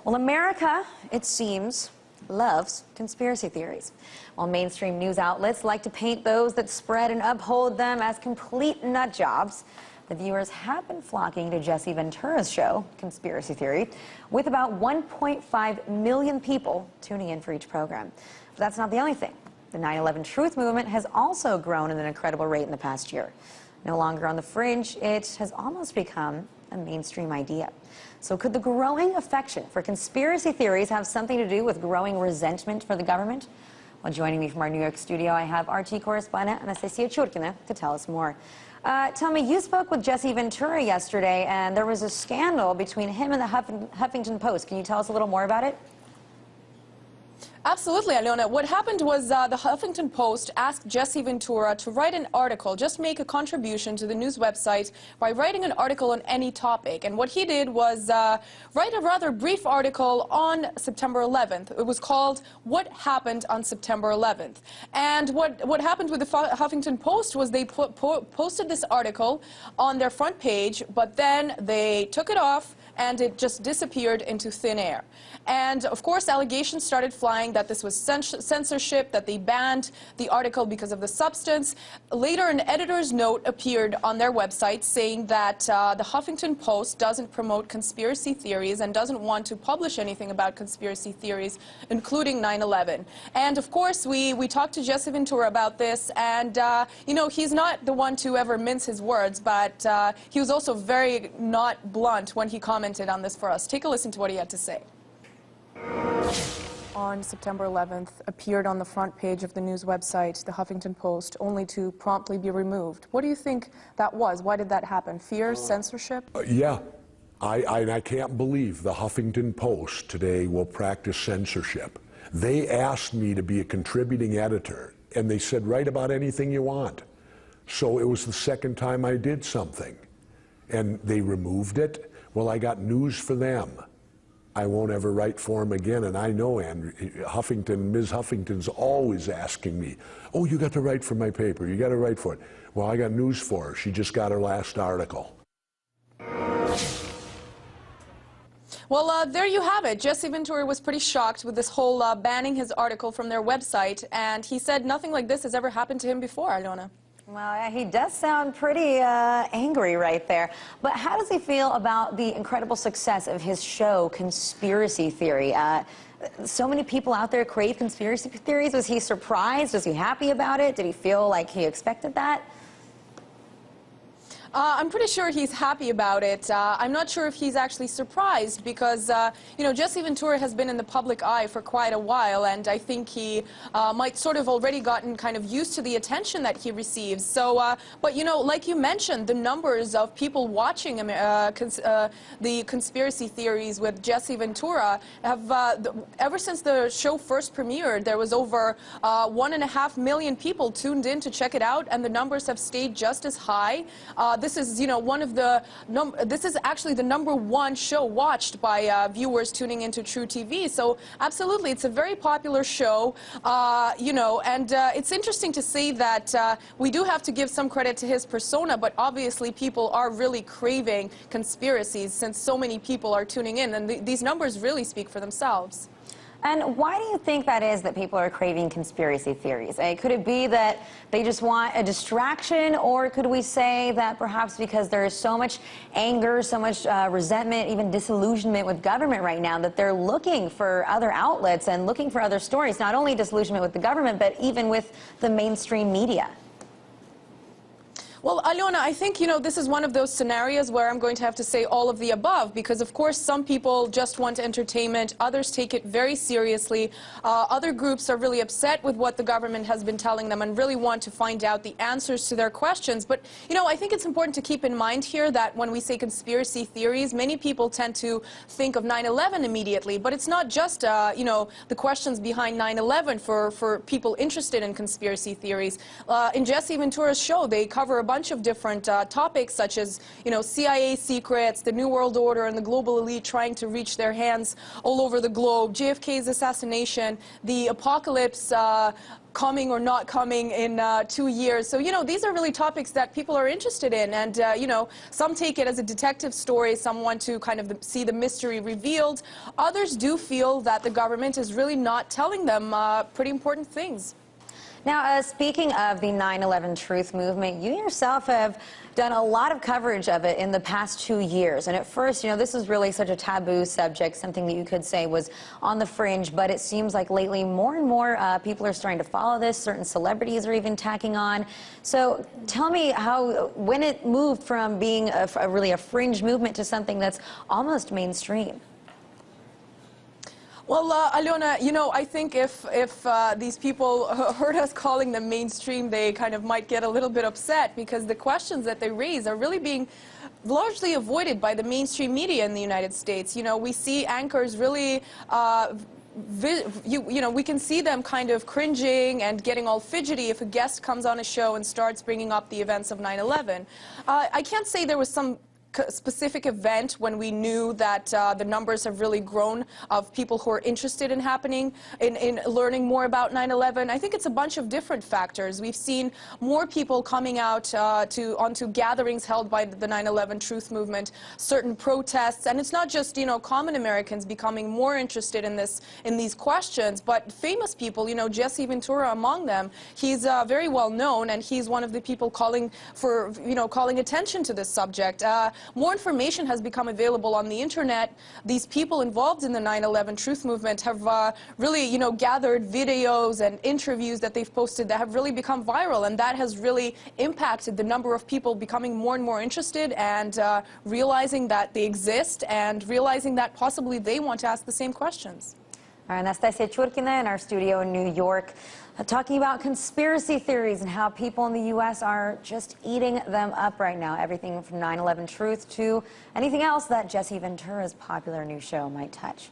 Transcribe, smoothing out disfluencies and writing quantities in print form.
Well, America, it seems, loves conspiracy theories. While mainstream news outlets like to paint those that spread and uphold them as complete nut jobs, the viewers have been flocking to Jesse Ventura's show, Conspiracy Theory, with about 1.5 million people tuning in for each program. But that's not the only thing. The 9/11 truth movement has also grown at an incredible rate in the past year. No longer on the fringe, it has almost become a mainstream idea. So could the growing affection for conspiracy theories have something to do with growing resentment for the government? Well, joining me from our New York studio, I have RT correspondent Nastia Churkina to tell us more. Tell me, you spoke with Jesse Ventura yesterday, and there was a scandal between him and the Huffington Post. Can you tell us a little more about it? Absolutely, Alyona. What happened was the Huffington Post asked Jesse Ventura to write an article, just make a contribution to the news website by writing an article on any topic. And what he did was write a rather brief article on September 11th. It was called What Happened on September 11th. And what happened with the Huffington Post was they posted this article on their front page, but then they took it off and it just disappeared into thin air. And of course, allegations started flying that this was censorship, that they banned the article because of the substance. Later, an editor's note appeared on their website saying that the Huffington Post doesn't promote conspiracy theories and doesn't want to publish anything about conspiracy theories, including 9/11. And of course, we talked to Jesse Ventura about this, and you know, he's not the one to ever mince his words, but he was also very not blunt when he commented on this for us. Take a listen to what he had to say. On September 11th, appeared on the front page of the news website, the Huffington Post, only to promptly be removed. What do you think that was? Why did that happen? Fear, censorship? Yeah. I can't believe the Huffington Post today will practice censorship. They asked me to be a contributing editor, and they said, write about anything you want. So it was the second time I did something, and they removed it. Well, I got news for them. I won't ever write for him again, and I know Ms. Huffington's always asking me, oh, you got to write for my paper, you got to write for it. Well, I got news for her. She just got her last article. Well, there you have it. Jesse Ventura was pretty shocked with this whole banning his article from their website, and he said nothing like this has ever happened to him before, Alyona. Well, he does sound pretty angry right there. But how does he feel about the incredible success of his show, Conspiracy Theory? So many people out there crave conspiracy theories. Was he surprised? Was he happy about it? Did he feel like he expected that? I'm pretty sure he's happy about it. I'm not sure if he's actually surprised because, you know, Jesse Ventura has been in the public eye for quite a while, and I think he might sort of already gotten kind of used to the attention that he receives. So, but, you know, like you mentioned, the numbers of people watching the conspiracy theories with Jesse Ventura have, ever since the show first premiered, there was over 1.5 million people tuned in to check it out, and the numbers have stayed just as high. This is, you know, this is actually the #1 show watched by viewers tuning into True TV. So absolutely, it's a very popular show, you know, and it's interesting to see that we do have to give some credit to his persona, but obviously people are really craving conspiracies since so many people are tuning in, and these numbers really speak for themselves. And why do you think that is that people are craving conspiracy theories? Could it be that they just want a distraction, or could we say that perhaps because there is so much anger, so much resentment, even disillusionment with government right now, that they're looking for other outlets and looking for other stories, not only disillusionment with the government, but even with the mainstream media? Well, Alyona, I think, you know, this is one of those scenarios where I'm going to have to say all of the above, because, of course, some people just want entertainment, others take it very seriously, other groups are really upset with what the government has been telling them and really want to find out the answers to their questions. But, you know, I think it's important to keep in mind here that when we say conspiracy theories, many people tend to think of 9/11 immediately, but it's not just, you know, the questions behind 9/11 for people interested in conspiracy theories. In Jesse Ventura's show, they cover bunch of different topics, such as, CIA secrets, the New World Order, and the global elite trying to reach their hands all over the globe, JFK's assassination, the apocalypse coming or not coming in 2 years. So, these are really topics that people are interested in. And, some take it as a detective story, some want to kind of see the mystery revealed. Others do feel that the government is really not telling them pretty important things. Now, speaking of the 9/11 Truth Movement, you yourself have done a lot of coverage of it in the past 2 years. And at first, this is really such a taboo subject, something that you could say was on the fringe. But it seems like lately more and more people are starting to follow this. Certain celebrities are even tacking on. So tell me when it moved from being really a fringe movement to something that's almost mainstream. Well, Alyona, I think if these people heard us calling them mainstream, they kind of might get a little bit upset, because the questions that they raise are really being largely avoided by the mainstream media in the United States. We see anchors really we can see them kind of cringing and getting all fidgety if a guest comes on a show and starts bringing up the events of 9/11. I can't say there was some specific event when we knew that the numbers have really grown of people who are interested in learning more about 9/11. I think it's a bunch of different factors. We've seen more people coming out onto gatherings held by the 9/11 Truth Movement, certain protests, and it's not just common Americans becoming more interested in these questions, but famous people. Jesse Ventura among them. He's very well known, and he's one of the people calling attention to this subject. More information has become available on the internet. These people involved in the 9/11 Truth Movement have really, gathered videos and interviews that they've posted that have really become viral, and that has really impacted the number of people becoming more and more interested and realizing that they exist and realizing that possibly they want to ask the same questions. All right, Nastia Churkina in our studio in New York, talking about conspiracy theories and how people in the U.S. are just eating them up right now. Everything from 9/11 Truth to anything else that Jesse Ventura's popular new show might touch.